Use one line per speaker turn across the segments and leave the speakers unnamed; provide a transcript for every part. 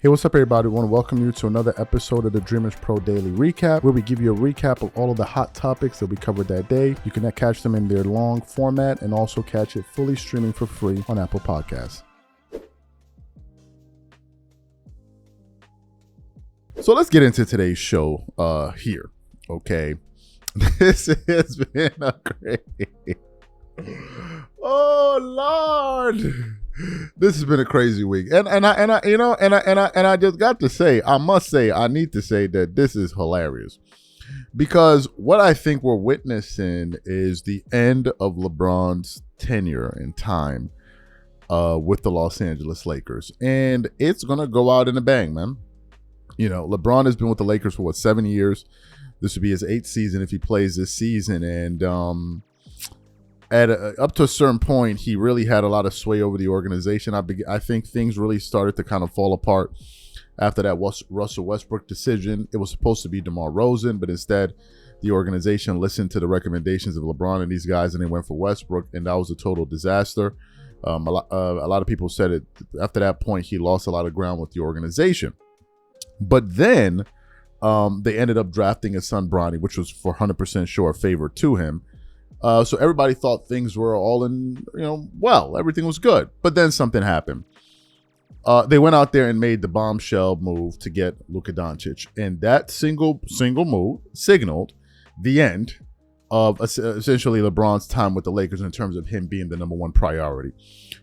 Hey, what's up, everybody? I want to welcome you to another episode of the Dreamers Pro Daily Recap, where we give you a recap of all of the hot topics that we covered that day. You can catch them in their long format and also catch it fully streaming for free on Apple Podcasts. So let's get into today's show here, okay? This has been a great... Oh, Lord! This has been a crazy week, and I just got to say, I need to say that this is hilarious, because what I think we're witnessing is the end of LeBron's tenure in time with the Los Angeles Lakers, and it's gonna go out in a bang, man. You know, LeBron has been with the Lakers for 7 years. This would be his 8th season if he plays this season, and up to a certain point, he really had a lot of sway over the organization. I think things really started to kind of fall apart after that Russell Westbrook decision. It was supposed to be DeMar DeRozan, but instead, the organization listened to the recommendations of LeBron and these guys, and they went for Westbrook, and that was a total disaster. A lot of people said it after that point, he lost a lot of ground with the organization. But then they ended up drafting his son, Bronny, which was for 100% sure a favor to him. So everybody thought things were all in, well, everything was good. But then something happened. They went out there and made the bombshell move to get Luka Doncic. And that single move signaled the end of essentially LeBron's time with the Lakers in terms of him being the number one priority.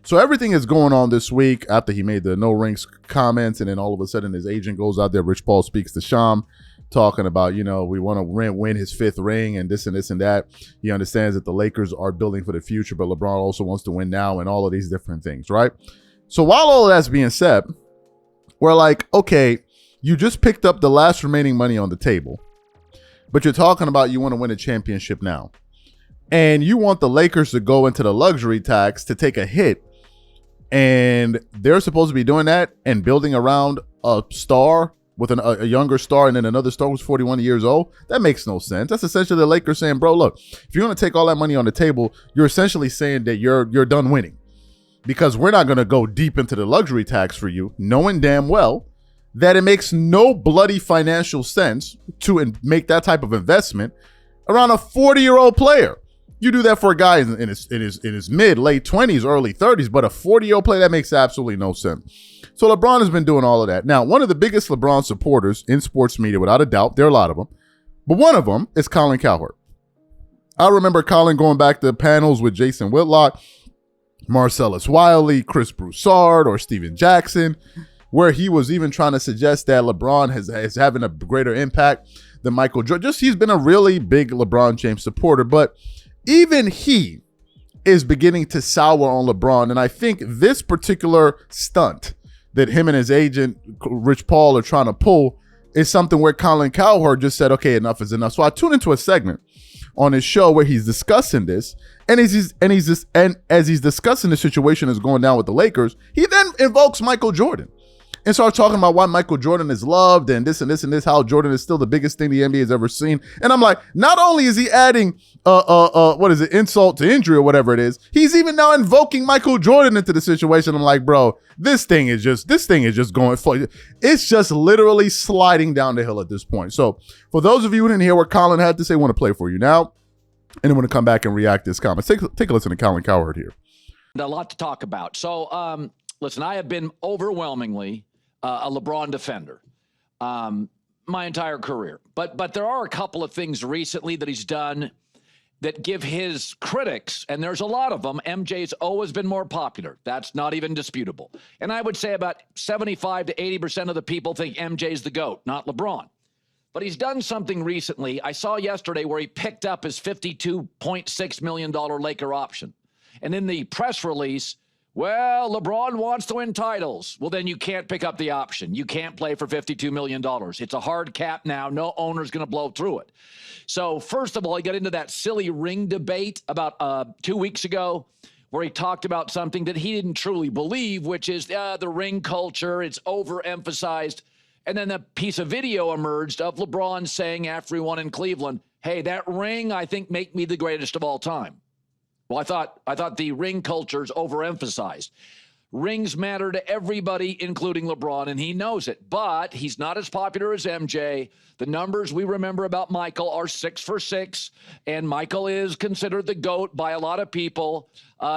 So everything is going on this week after he made the no rings comments. And then all of a sudden his agent goes out there. Rich Paul speaks to Sham, talking about, we want to win his 5th ring and this and this and that. He understands that the Lakers are building for the future, but LeBron also wants to win now and all of these different things, right? So while all of that's being said, we're like, okay, you just picked up the last remaining money on the table, but you're talking about you want to win a championship now. And you want the Lakers to go into the luxury tax to take a hit. And they're supposed to be doing that and building around a star with a younger star, and then another star who's 41 years old. That makes no sense. That's essentially the Lakers saying, bro, look, if you're going to take all that money on the table, you're essentially saying that you're done winning, because we're not going to go deep into the luxury tax for you, knowing damn well that it makes no bloody financial sense to make that type of investment around a 40-year-old player. You do that for a guy in his mid, late 20s, early 30s, but a 40-year-old player, that makes absolutely no sense. So LeBron has been doing all of that. Now, one of the biggest LeBron supporters in sports media, without a doubt, there are a lot of them, but one of them is Colin Cowherd. I remember Colin going back to panels with Jason Whitlock, Marcellus Wiley, Chris Broussard, or Steven Jackson, where he was even trying to suggest that LeBron is having a greater impact than Michael Jordan. He's been a really big LeBron James supporter, but even he is beginning to sour on LeBron. And I think this particular stunt that him and his agent, Rich Paul, are trying to pull is something where Colin Cowherd just said, okay, enough is enough. So I tuned into a segment on his show where he's discussing this. And as he's discussing the situation that's going down with the Lakers, he then invokes Michael Jordan and starts talking about why Michael Jordan is loved and this and this and this, how Jordan is still the biggest thing the NBA has ever seen. And I'm like, not only is he adding insult to injury or whatever it is, he's even now invoking Michael Jordan into the situation. I'm like, bro, this thing is just going for, it's just literally sliding down the hill at this point. So for those of you who didn't hear what Colin had to say, I want to play for you now, and then want to come back and react to his comments. Take a listen to Colin Cowherd here.
A lot to talk about. So listen, I have been overwhelmingly a LeBron defender my entire career. But there are a couple of things recently that he's done that give his critics, and there's a lot of them, MJ's always been more popular. That's not even disputable. And I would say about 75 to 80% of the people think MJ's the GOAT, not LeBron. But he's done something recently. I saw yesterday where he picked up his $52.6 million Laker option. And in the press release, well, LeBron wants to win titles. Well, then you can't pick up the option. You can't play for $52 million. It's a hard cap now. No owner's going to blow through it. So first of all, he got into that silly ring debate about 2 weeks ago where he talked about something that he didn't truly believe, which is the ring culture. It's overemphasized. And then a piece of video emerged of LeBron saying after he won in Cleveland, hey, that ring, I think, make me the greatest of all time. Well, I thought the ring culture is overemphasized. Rings matter to everybody, including LeBron, and he knows it. But he's not as popular as MJ. The numbers we remember about Michael are 6 for 6, and Michael is considered the GOAT by a lot of people,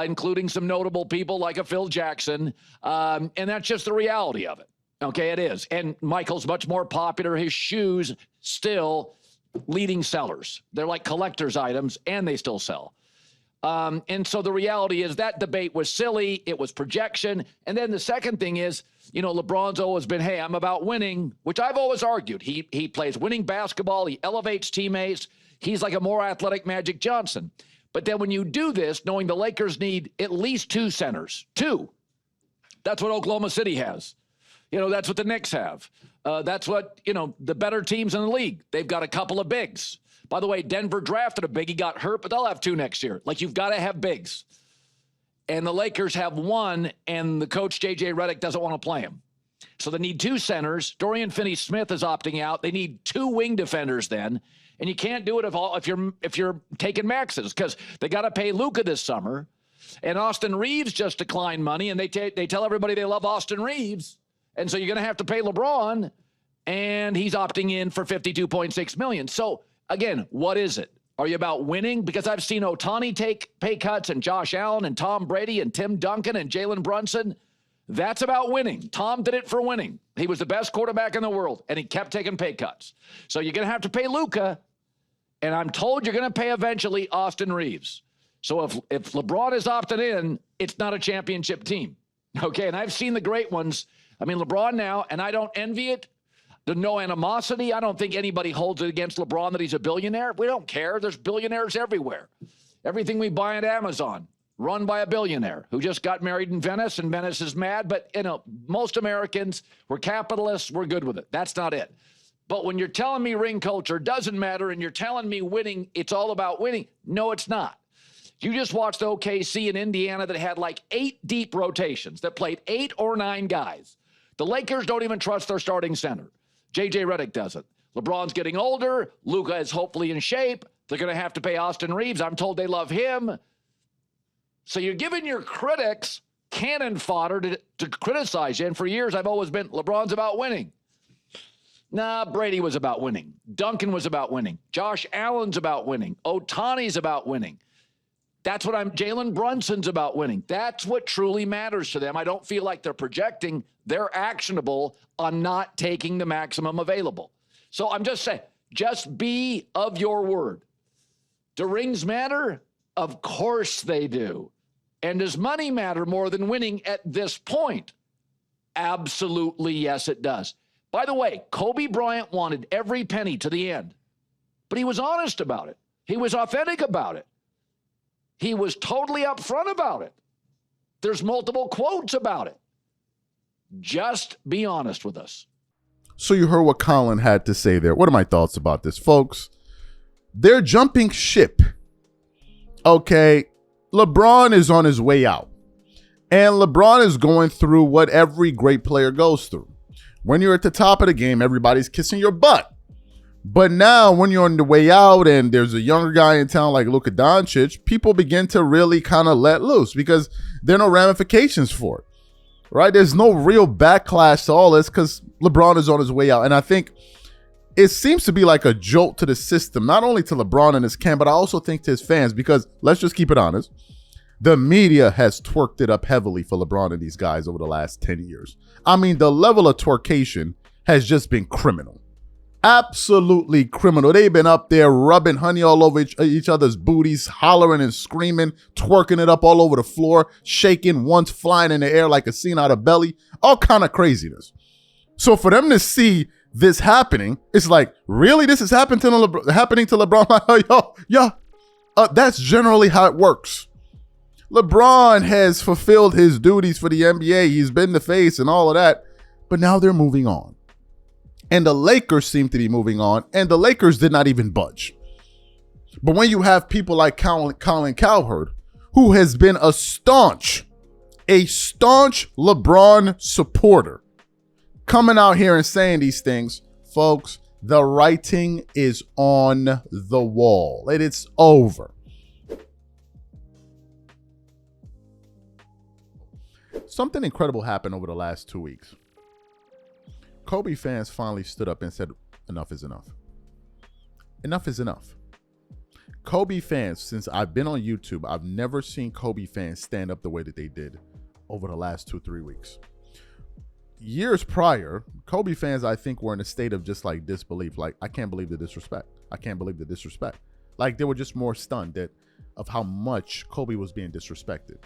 including some notable people like a Phil Jackson, and that's just the reality of it. Okay, it is. And Michael's much more popular. His shoes still leading sellers. They're like collector's items, and they still sell. And so the reality is that debate was silly. It was projection. And then the second thing is, you know, LeBron's always been, hey, I'm about winning, which I've always argued. He plays winning basketball. He elevates teammates. He's like a more athletic Magic Johnson. But then when you do this, knowing the Lakers need at least 2 centers, 2, that's what Oklahoma City has. You know, that's what the Knicks have. That's what, you know, the better teams in the league. They've got a couple of bigs. By the way, Denver drafted a big. He got hurt, but they'll have 2 next year. Like, you've got to have bigs. And the Lakers have 1, and the coach, J.J. Redick, doesn't want to play him. So they need 2 centers. Dorian Finney-Smith is opting out. They need 2 wing defenders then. And you can't do it if you're taking maxes, because they got to pay Luka this summer. And Austin Reeves just declined money, and they tell everybody they love Austin Reeves. And so you're going to have to pay LeBron, and he's opting in for $52.6 million. So, again, what is it? Are you about winning? Because I've seen Ohtani take pay cuts, and Josh Allen and Tom Brady and Tim Duncan and Jalen Brunson. That's about winning. Tom did it for winning. He was the best quarterback in the world, and he kept taking pay cuts. So you're going to have to pay Luka, and I'm told you're going to pay eventually Austin Reeves. So if LeBron is opted in, it's not a championship team. Okay, and I've seen the great ones. I mean, LeBron now, and I don't envy it. There's no animosity. I don't think anybody holds it against LeBron that he's a billionaire. We don't care. There's billionaires everywhere. Everything we buy at Amazon, run by a billionaire who just got married in Venice, and Venice is mad. But, you know, most Americans, we're capitalists. We're good with it. That's not it. But when you're telling me ring culture doesn't matter, and you're telling me winning, it's all about winning. No, it's not. You just watched OKC in Indiana that had like 8 deep rotations that played 8 or 9 guys. The Lakers don't even trust their starting center. J.J. Redick doesn't. LeBron's getting older. Luka is hopefully in shape. They're going to have to pay Austin Reeves. I'm told they love him. So you're giving your critics cannon fodder to criticize you. And for years, I've always been, LeBron's about winning. Nah, Brady was about winning. Duncan was about winning. Josh Allen's about winning. Ohtani's about winning. That's what Jalen Brunson's about winning. That's what truly matters to them. I don't feel like they're projecting. They're actionable on not taking the maximum available. So I'm just saying, just be of your word. Do rings matter? Of course they do. And does money matter more than winning at this point? Absolutely, yes, it does. By the way, Kobe Bryant wanted every penny to the end, but he was honest about it. He was authentic about it. He was totally upfront about it. There's multiple quotes about it. Just be honest with us.
So you heard what Colin had to say there. What are my thoughts about this, folks? They're jumping ship. Okay, LeBron is on his way out. And LeBron is going through what every great player goes through. When you're at the top of the game, everybody's kissing your butt. But now when you're on the way out and there's a younger guy in town like Luka Doncic, people begin to really kind of let loose because there are no ramifications for it, right? There's no real backlash to all this because LeBron is on his way out. And I think it seems to be like a jolt to the system, not only to LeBron and his camp, but I also think to his fans, because let's just keep it honest. The media has twerked it up heavily for LeBron and these guys over the last 10 years. I mean, the level of twerkation has just been criminal. Absolutely criminal. They've been up there rubbing honey all over each other's booties, hollering and screaming, twerking it up all over the floor, shaking, once flying in the air like a scene out of Belly, all kind of craziness. So for them to see this happening, it's like, really? This is happening to LeBron? That's generally how it works. LeBron has fulfilled his duties for the NBA. He's been the face and all of that, but now they're moving on. And the Lakers seem to be moving on, and the Lakers did not even budge. But when you have people like Colin Cowherd, who has been a staunch LeBron supporter, coming out here and saying these things, folks, the writing is on the wall. It's over. Something incredible happened over the last 2 weeks. Kobe fans finally stood up and said, enough is enough. Enough is enough. Kobe fans, since I've been on YouTube, I've never seen Kobe fans stand up the way that they did over the last 2-3 weeks. Years prior, Kobe fans, I think, were in a state of just like disbelief. Like, I can't believe the disrespect. I can't believe the disrespect. Like, they were just more stunned of how much Kobe was being disrespected.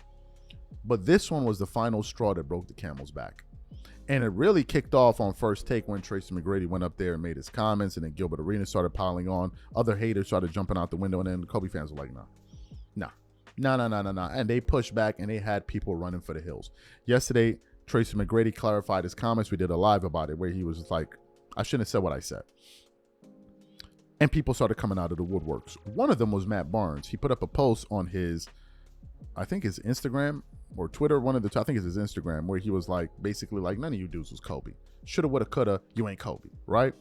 But this one was the final straw that broke the camel's back. And it really kicked off on First Take when Tracy McGrady went up there and made his comments, and then Gilbert Arenas started piling on. Other haters started jumping out the window, and then the Kobe fans were like, nah. And they pushed back, and they had people running for the hills. Yesterday, Tracy McGrady clarified his comments. We did a live about it where he was like, I shouldn't have said what I said. And people started coming out of the woodworks. One of them was Matt Barnes. He put up a post on his, I think his Instagram or Twitter, one of the two, I think it's his Instagram, where he was like, basically like, none of you dudes was Kobe. Shoulda, woulda, coulda, you ain't Kobe, right?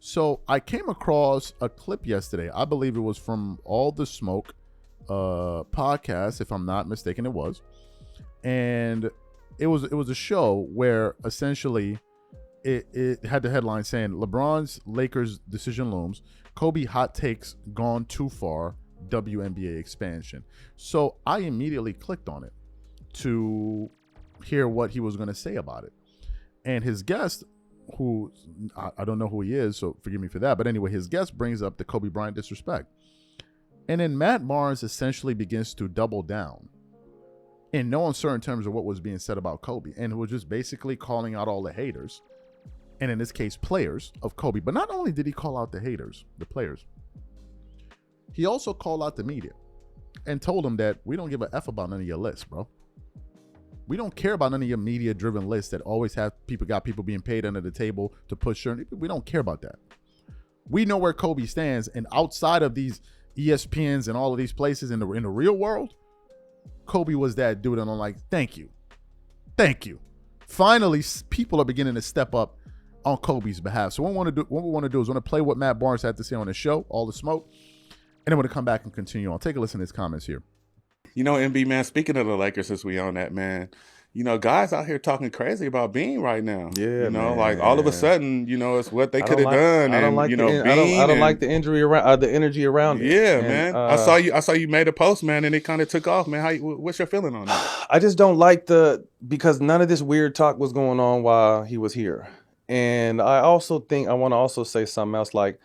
So I came across a clip yesterday. I believe it was from All the Smoke podcast, if I'm not mistaken, it was. And it was a show where essentially it had the headline saying, LeBron's Lakers decision looms, Kobe hot takes gone too far, WNBA expansion. So I immediately clicked on it to hear what he was going to say about it. And his guest, who I don't know who he is, so forgive me for that. But anyway, his guest brings up the Kobe Bryant disrespect. And then Matt Barnes essentially begins to double down in no uncertain terms of what was being said about Kobe. And it was just basically calling out all the haters, and in this case, players of Kobe. But not only did he call out the haters, the players, he also called out the media and told them that we don't give a F about none of your lists, bro. We don't care about none of your media-driven lists that always have people being paid under the table to push certain. We don't care about that. We know where Kobe stands, and outside of these ESPNs and all of these places in the real world, Kobe was that dude, and I'm like, thank you. Finally, people are beginning to step up on Kobe's behalf. So what we want to do is want to play what Matt Barnes had to say on his show, All the Smoke, and then we're going to come back and continue on. Take a listen to his comments here.
You know, MB, man, speaking of the Lakers, since we on that, man, you know, guys out here talking crazy about Bean right now.
Yeah,
you know,
man.
like all of a sudden, you know, it's what they could have done.
I don't like the energy around it.
Yeah,
and,
man. I saw you made a post, man, and it kind of took off, man. What's your feeling on that?
I just don't like because none of this weird talk was going on while he was here. And I also think I want to also say something else. Like,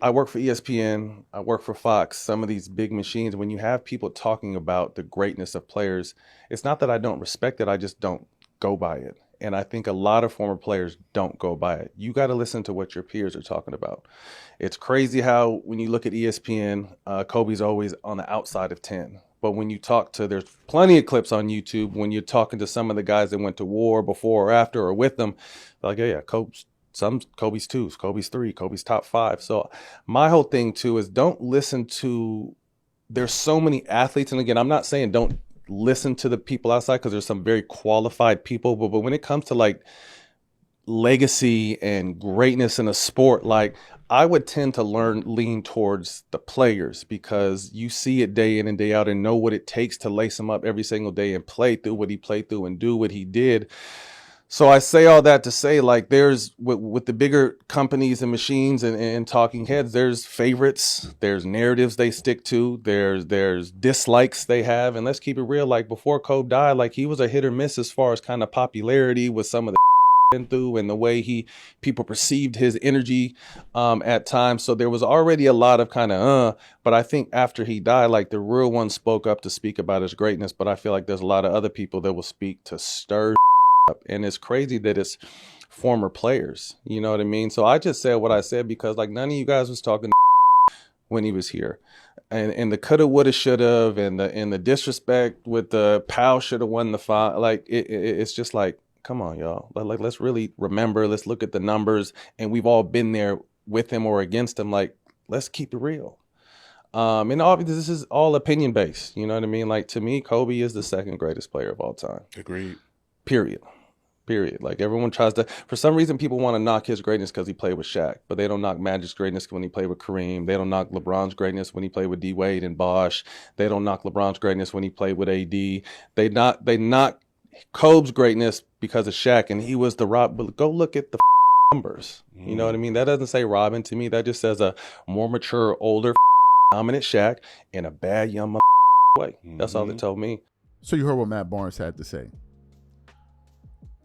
I work for ESPN, I work for Fox, some of these big machines. When you have people talking about the greatness of players, it's not that I don't respect it, I just don't go by it. And I think a lot of former players don't go by it. You got to listen to what your peers are talking about. It's crazy how when you look at ESPN, Kobe's always on the outside of 10. But when you talk to, there's plenty of clips on YouTube when you're talking to some of the guys that went to war before or after or with them, like, yeah, Kobe's 2, Kobe's 3, Kobe's top 5. So my whole thing too is don't listen to, there's so many athletes. And again, I'm not saying don't listen to the people outside, because there's some very qualified people. But when it comes to like legacy and greatness in a sport, like I would tend to lean towards the players, because you see it day in and day out and know what it takes to lace them up every single day and play through what he played through and do what he did. So I say all that to say, like, there's with the bigger companies and machines and talking heads, there's favorites, there's narratives they stick to, there's dislikes they have. And let's keep it real, like before Kobe died, like he was a hit or miss as far as kind of popularity with some of the been through and the way people perceived his energy at times. So there was already a lot of kind of but I think after he died, like the real one spoke up to speak about his greatness. But I feel like there's a lot of other people that will speak to stir up. And it's crazy that it's former players, you know what I mean? So I just said what I said because like none of you guys was talking when he was here. And the coulda, woulda, shoulda, and the disrespect with the Powell shoulda won the fight. Like it's just like, come on, y'all. Like let's really remember. Let's look at the numbers, and we've all been there with him or against him. Like let's keep it real. And obviously this is all opinion based. You know what I mean? Like to me, Kobe is the second greatest player of all time.
Agreed.
Period. Like everyone tries to, for some reason, people want to knock his greatness because he played with Shaq, but they don't knock Magic's greatness when he played with Kareem. They don't knock LeBron's greatness when he played with D Wade and Bosh. They don't knock LeBron's greatness when he played with AD. They knock Kobe's greatness because of Shaq, and he was the Rob. But go look at the numbers. You know what I mean? That doesn't say Robin to me. That just says a more mature, older, dominant Shaq in a bad young way. That's all it told me.
So you heard what Matt Barnes had to say.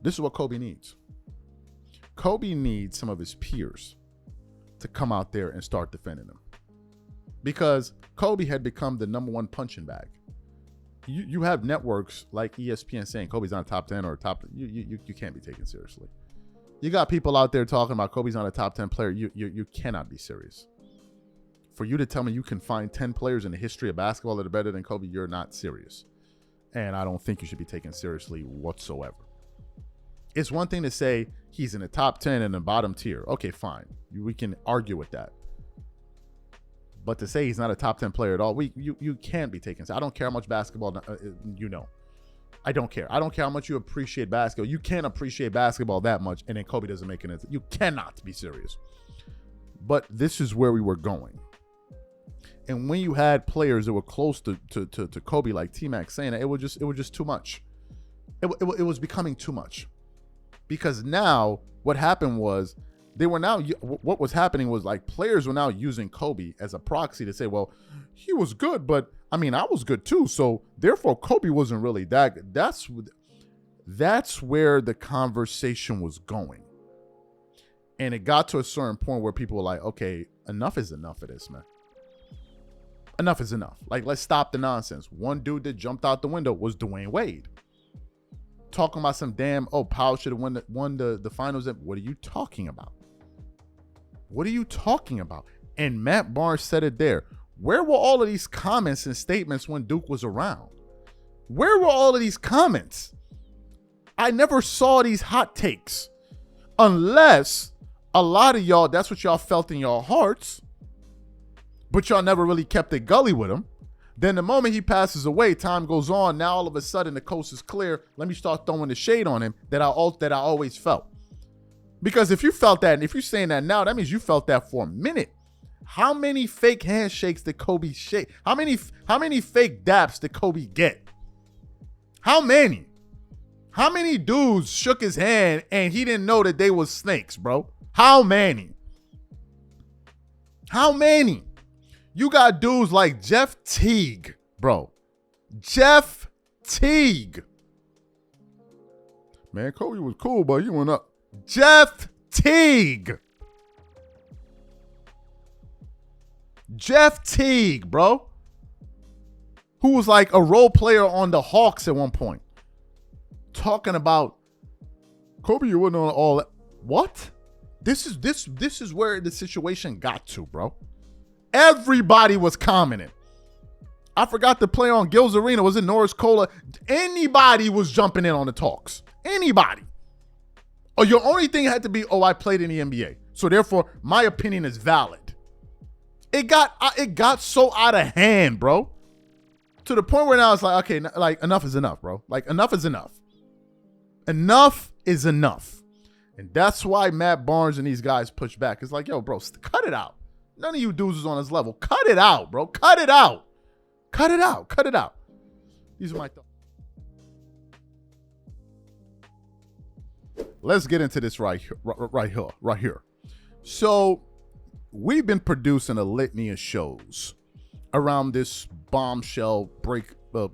This is what Kobe needs. Kobe needs some of his peers to come out there and start defending him. Because Kobe had become the #1 punching bag. You have networks like ESPN saying Kobe's on a top 10 or a top. You can't be taken seriously. You got people out there talking about Kobe's on a top 10 player. You cannot be serious. For you to tell me you can find 10 players in the history of basketball that are better than Kobe, you're not serious. And I don't think you should be taken seriously whatsoever. It's one thing to say he's in the top 10 and the bottom tier. Okay, fine. We can argue with that. But to say he's not a top 10 player at all, you can't be taken. I don't care how much basketball I don't care. I don't care how much you appreciate basketball. You can't appreciate basketball that much, and then Kobe doesn't make it. You cannot be serious. But this is where we were going. And when you had players that were close to Kobe, like T-Mac saying that, it was just too much. It was becoming too much. Because now what happened was what was happening was like players were now using Kobe as a proxy to say, well, he was good, but I mean, I was good too. So therefore Kobe wasn't really that good. That's where the conversation was going. And it got to a certain point where people were like, okay, enough is enough of this, man. Enough is enough. Like, let's stop the nonsense. One dude that jumped out the window was Dwayne Wade. Talking about some damn, Powell should have won the finals. What are you talking about? What are you talking about? And Matt Barnes said it there. Where were all of these comments and statements when Duke was around? Where were all of these comments? I never saw these hot takes. Unless a lot of y'all, that's what y'all felt in your hearts, but y'all never really kept it gully with him. Then the moment he passes away, time goes on. Now all of a sudden the coast is clear. Let me start throwing the shade on him that I always felt. Because if you felt that, and if you're saying that now, that means you felt that for a minute. How many fake handshakes did Kobe shake? How many fake daps did Kobe get? How many? How many dudes shook his hand and he didn't know that they was snakes, bro? How many? How many? You got dudes like Jeff Teague, bro. Jeff Teague. Man, Kobe was cool, but he went up. Jeff Teague. Jeff Teague, bro. Who was like a role player on the Hawks at one point. Talking about Kobe, you wasn't on all that. What? This is where the situation got to, bro. Everybody was commenting. I forgot to play on Gil's Arena. Was it Norris Cola? Anybody was jumping in on the talks. Anybody. Oh, your only thing had to be, I played in the NBA. So therefore, my opinion is valid. It got so out of hand, bro. To the point where now it's like, okay, like enough is enough, bro. Like enough is enough. Enough is enough. And that's why Matt Barnes and these guys push back. It's like, yo, bro, cut it out. None of you dudes is on his level. Cut it out, bro. Cut it out. Cut it out. Cut it out. These are my thoughts. Let's get into this right here. So we've been producing a litany of shows around this bombshell breakthrough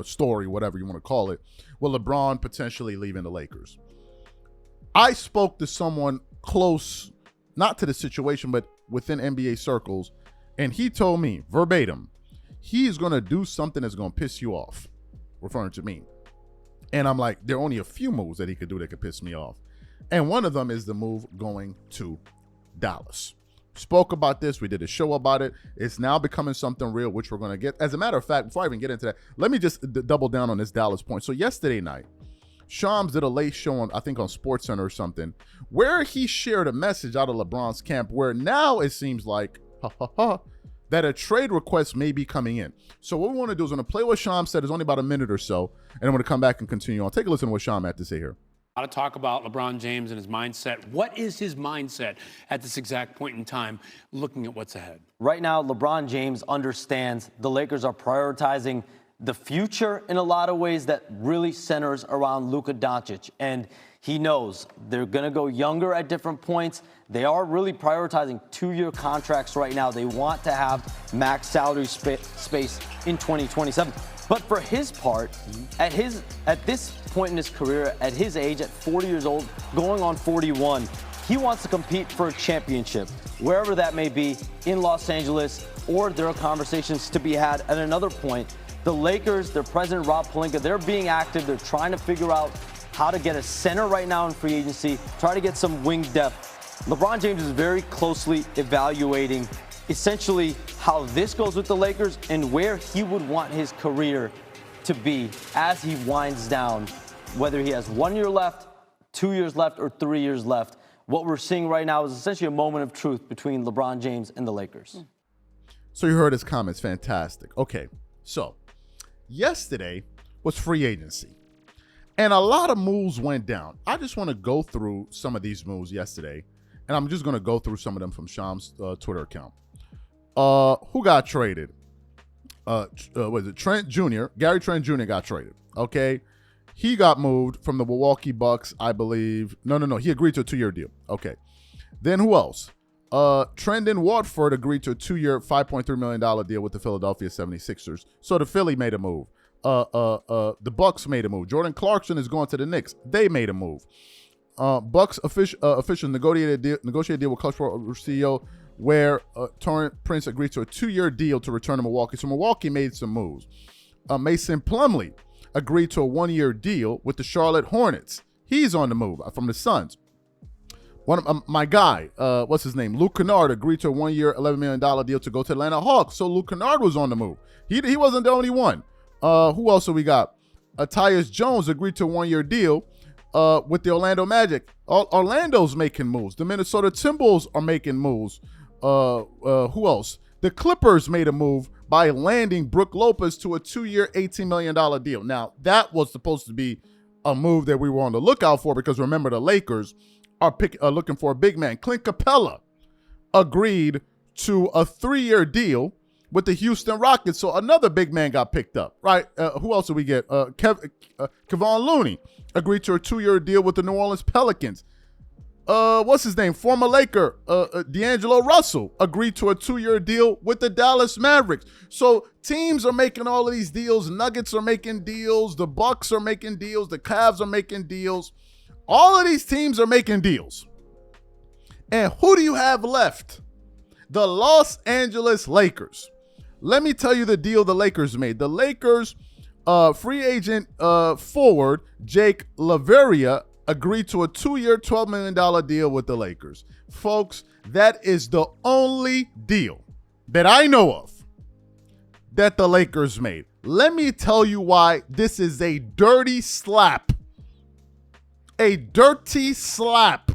story, whatever you want to call it, with LeBron potentially leaving the Lakers. I spoke to someone close, not to the situation, but within NBA circles, and he told me verbatim, he's going to do something that's going to piss you off, referring to me. And I'm like, there are only a few moves that he could do that could piss me off. And one of them is the move going to Dallas. Spoke about this. We did a show about it. It's now becoming something real, which we're going to get. As a matter of fact, before I even get into that, let me just double down on this Dallas point. So yesterday night, Shams did a late show on, I think on SportsCenter or something, where he shared a message out of LeBron's camp where now it seems like, that a trade request may be coming in. So what we want to do is we're going to play what Shams said. It's only about a minute or so, and I'm going to come back and continue on. Take a listen to what Shams had to say here.
A lot of talk about LeBron James and his mindset. What is his mindset at this exact point in time, looking at what's ahead?
Right now, LeBron James understands the Lakers are prioritizing the future in a lot of ways that really centers around Luka Doncic. And he knows they're going to go younger at different points. They are really prioritizing 2-year contracts right now. They want to have max salary space in 2027. But for his part, at this point in his career, at his age, at 40 years old, going on 41, he wants to compete for a championship, wherever that may be, in Los Angeles, or there are conversations to be had at another point. The Lakers, their president, Rob Pelinka, they're being active. They're trying to figure out how to get a center right now in free agency, try to get some wing depth. LeBron James is very closely evaluating essentially how this goes with the Lakers and where he would want his career to be as he winds down, whether he has 1 year left, 2 years left, or 3 years left. What we're seeing right now is essentially a moment of truth between LeBron James and the Lakers.
So you heard his comments. Fantastic. Okay, so yesterday was free agency, and a lot of moves went down. I just want to go through some of these moves yesterday, and I'm just going to go through some of them from Sham's Twitter account. Who got traded? Was it Trent Jr.? Gary Trent Jr. got traded. Okay, he got moved from the Milwaukee Bucks, I believe. No. He agreed to a 2-year deal. Okay, then who else? Trendon Watford agreed to a 2-year, $5.3 million deal with the Philadelphia 76ers. So the Philly made a move. The Bucks made a move. Jordan Clarkson is going to the Knicks. They made a move. Bucks officials negotiated a deal with Clutch CEO where Torrent Prince agreed to a 2-year deal to return to Milwaukee. So Milwaukee made some moves. Mason Plumlee agreed to a 1-year deal with the Charlotte Hornets. He's on the move from the Suns. One of my guy, what's his name? Luke Kennard agreed to a 1-year, $11 million deal to go to Atlanta Hawks. So Luke Kennard was on the move. He wasn't the only one. Who else do we got? Tyus Jones agreed to a 1-year deal with the Orlando Magic. Orlando's making moves. The Minnesota Timberwolves are making moves. Who else? The Clippers made a move by landing Brook Lopez to a 2-year, $18 million deal. Now, that was supposed to be a move that we were on the lookout for because remember, the Lakers are looking for a big man. Clint Capella agreed to a 3-year deal with the Houston Rockets. So another big man got picked up, right? Who else did we get? Kevon Looney agreed to a 2-year deal with the New Orleans Pelicans. What's his name? Former Laker, D'Angelo Russell agreed to a 2-year deal with the Dallas Mavericks. So teams are making all of these deals. Nuggets are making deals. The Bucks are making deals. The Cavs are making deals. All of these teams are making deals. And who do you have left? The Los Angeles Lakers. Let me tell you the deal the Lakers made. The Lakers free agent forward Jake LaVeria agreed to a 2-year, $12 million deal with the Lakers. Folks, that is the only deal that I know of that the Lakers made. Let me tell you why this is a dirty slap. A dirty slap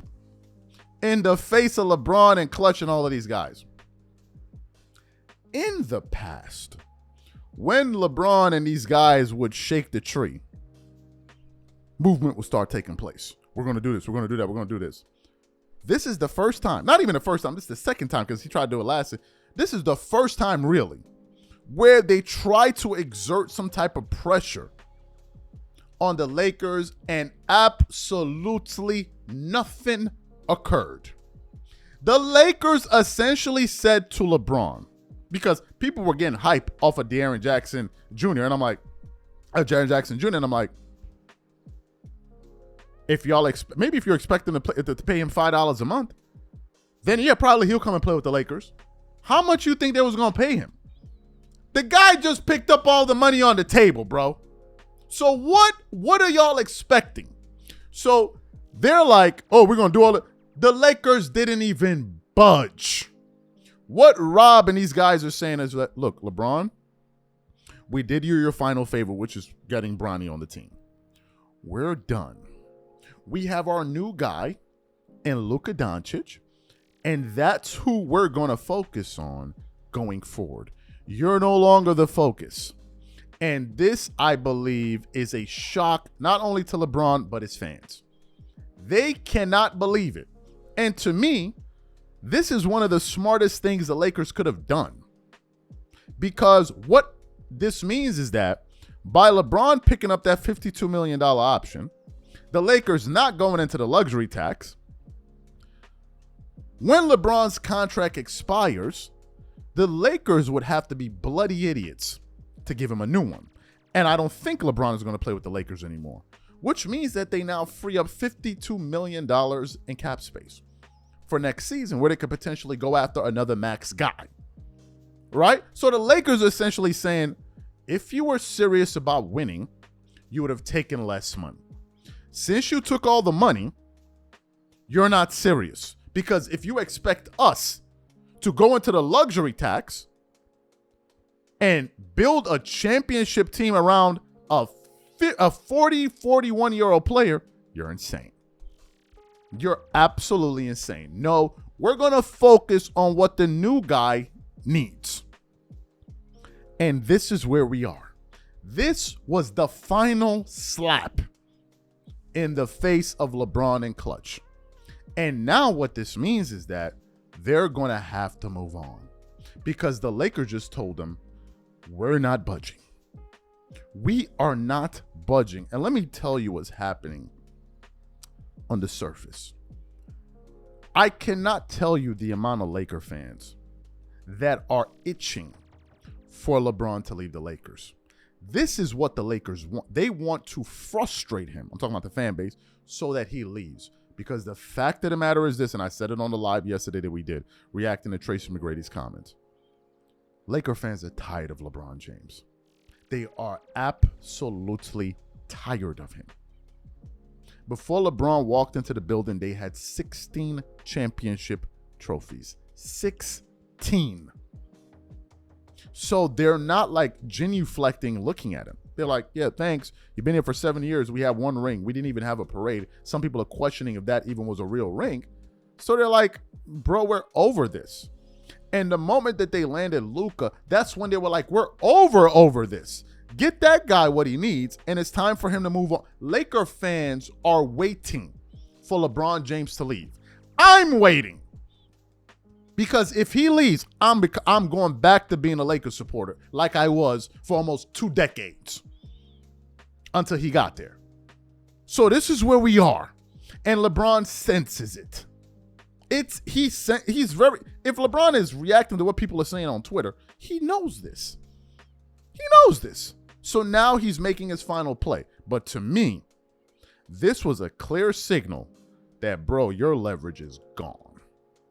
in the face of LeBron and Clutch and all of these guys. In the past, when LeBron and these guys would shake the tree, movement would start taking place. We're going to do this. We're going to do that. We're going to do this. This is the first time, not even the first time, this is the second time because he tried to do it last. This is the first time really where they try to exert some type of pressure on the Lakers and absolutely nothing occurred. The Lakers essentially said to LeBron, because people were getting hype off of De'Aaron Jackson Jr. and I'm like, Jaren Jackson Jr. and I'm like, if y'all maybe if you're expecting to pay him $5 a month, then yeah, probably he'll come and play with the Lakers. How much you think they was gonna pay him? The guy just picked up all the money on the table, bro. So what are y'all expecting? So they're like, oh, we're gonna do all it. The Lakers didn't even budge. What Rob and these guys are saying is that, look, LeBron, we did you your final favor, which is getting Bronny on the team. We're done. We have our new guy in Luka Doncic, and that's who we're going to focus on going forward. You're no longer the focus. And this, I believe, is a shock not only to LeBron, but his fans. They cannot believe it. And to me, this is one of the smartest things the Lakers could have done. Because what this means is that by LeBron picking up that $52 million option, the Lakers not going into the luxury tax. When LeBron's contract expires, the Lakers would have to be bloody idiots to give him a new one. And I don't think LeBron is going to play with the Lakers anymore, which means that they now free up $52 million in cap space for next season, where they could potentially go after another max guy, right? So the Lakers are essentially saying, if you were serious about winning, you would have taken less money. Since you took all the money, you're not serious. Because if you expect us to go into the luxury tax and build a championship team around a 41-year-old player, you're insane. You're absolutely insane. No, we're going to focus on what the new guy needs. And this is where we are. This was the final slap in the face of LeBron and Clutch. And now what this means is that they're going to have to move on, because the Lakers just told them, we're not budging. We are not budging. And let me tell you what's happening on the surface. I cannot tell you the amount of Laker fans that are itching for LeBron to leave the Lakers. This is what the Lakers want. They want to frustrate him. I'm talking about the fan base, so that he leaves. Because the fact of the matter is this, and I said it on the live yesterday that we did, reacting to Tracy McGrady's comments. Laker fans are tired of LeBron James. They are absolutely tired of him. Before LeBron walked into the building, they had 16 championship trophies. 16. So they're not like genuflecting looking at him. They're like, yeah, thanks. You've been here for 7 years. We have one ring. We didn't even have a parade. Some people are questioning if that even was a real ring. So they're like, bro, we're over this. And the moment that they landed Luka, that's when they were like, we're over this. Get that guy what he needs, and it's time for him to move on. Laker fans are waiting for LeBron James to leave. I'm waiting. Because if he leaves, I'm going back to being a Lakers supporter like I was for almost 2 decades until he got there. So this is where we are. And LeBron senses it. If LeBron is reacting to what people are saying on Twitter, he knows this. He knows this. So now he's making his final play. But to me, this was a clear signal that, bro, your leverage is gone.